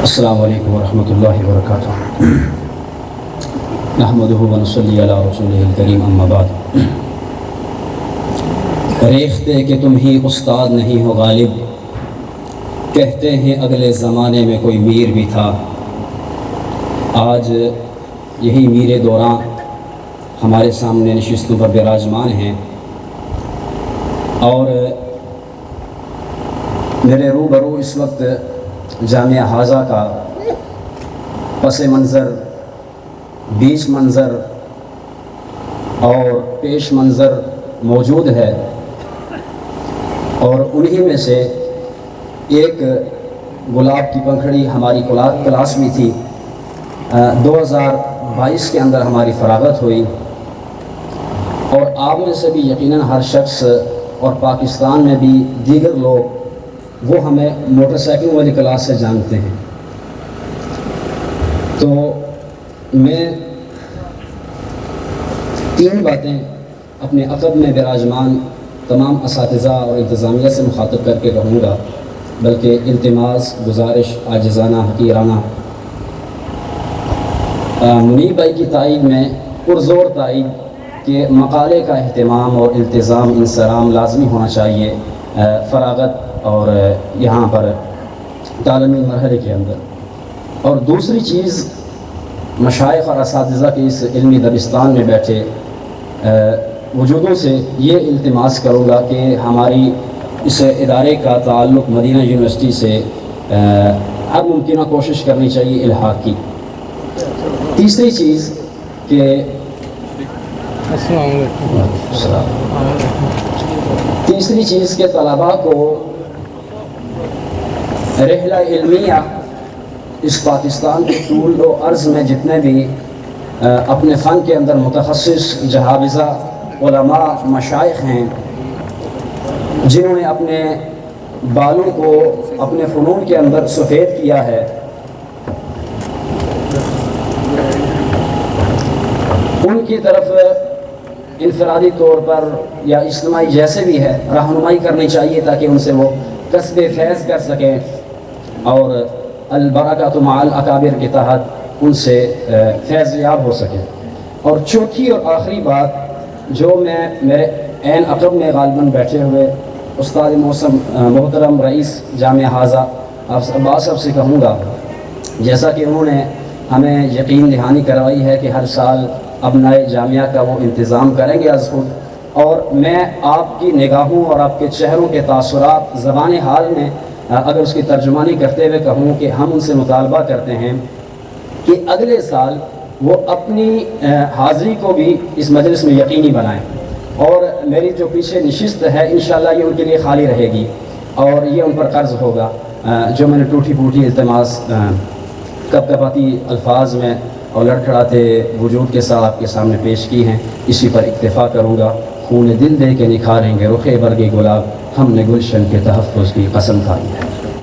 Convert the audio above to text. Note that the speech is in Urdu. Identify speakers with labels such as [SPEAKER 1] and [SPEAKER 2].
[SPEAKER 1] السلام علیکم ورحمۃ اللہ وبرکاتہ۔ نحمدہ ونصلی علی رسولہ الکریم، اما بعد۔ ریختہ کہ تم ہی استاد نہیں ہو غالب، کہتے ہیں اگلے زمانے میں کوئی میر بھی تھا۔ آج یہی میر دوراں ہمارے سامنے نشستوں پر براجمان ہیں، اور میرے روبرو اس وقت جامعہ حاضہ کا پس منظر، بیچ منظر اور پیش منظر موجود ہے، اور انہی میں سے ایک گلاب کی پنکھڑی ہماری کلاس میں تھی۔ 2022 کے اندر ہماری فراغت ہوئی، اور آپ میں سے بھی یقیناً ہر شخص اور پاکستان میں بھی دیگر لوگ وہ ہمیں موٹر سائیکل والی کلاس سے جانتے ہیں۔ تو میں 3 باتیں اپنے عقب میں براجمان تمام اساتذہ اور انتظامیہ سے مخاطب کر کے کہوں گا، بلکہ التماس، گزارش، عاجزانہ، حقیرانہ منیب بھائی کی تائید میں پرزور تائید کہ مقالے کا اہتمام اور التزام انصرام لازمی ہونا چاہیے فراغت اور یہاں پر تعلیمی مرحلے کے اندر۔ اور دوسری چیز، مشائخ اور اساتذہ کے اس علمی دبستان میں بیٹھے وجودوں سے یہ التماس کروں گا کہ ہماری اس ادارے کا تعلق مدینہ یونیورسٹی سے ہر ممکنہ کوشش کرنی چاہیے الحاق کی۔ تیسری چیز کہ تیسری چیز کہ طلباء کو رحلہ علمیہ اس پاکستان کے طول و عرض میں جتنے بھی اپنے فن کے اندر متخصص جہابذہ، علماء، مشائخ ہیں، جنہوں نے اپنے بالوں کو اپنے فنون کے اندر سفید کیا ہے، ان کی طرف انفرادی طور پر یا اجتماعی جیسے بھی ہے رہنمائی کرنی چاہیے، تاکہ ان سے وہ کسب فیض کر سکیں اور البرکۃ مع الاکابر کے تحت ان سے فیض یاب ہو سکے۔ اور چوتھی اور آخری بات جو میں میرے عین عقب میں غالباً بیٹھے ہوئے استاد محترم رئیس جامعہ حاضہ عباس صاحب سے کہوں گا، جیسا کہ انہوں نے ہمیں یقین دہانی کروائی ہے کہ ہر سال اب نئے جامعہ کا وہ انتظام کریں گے از خود، اور میں آپ کی نگاہوں اور آپ کے چہروں کے تاثرات زبان حال میں اگر اس کی ترجمانی کرتے ہوئے کہوں کہ ہم ان سے مطالبہ کرتے ہیں کہ اگلے سال وہ اپنی حاضری کو بھی اس مجلس میں یقینی بنائیں، اور میری جو پیچھے نشست ہے انشاءاللہ یہ ان کے لیے خالی رہے گی، اور یہ ان پر قرض ہوگا جو میں نے ٹوٹی پھوٹی التماس کپکپاتی الفاظ میں اور لڑکھڑاتے وجود کے ساتھ آپ کے سامنے پیش کی ہیں، اسی پر اکتفا کروں گا۔ خون دل دے کے نکھاریں گے رخ برگ گلاب، ہم نے گلشن کے تحفظ کی قسم کھائی ہے۔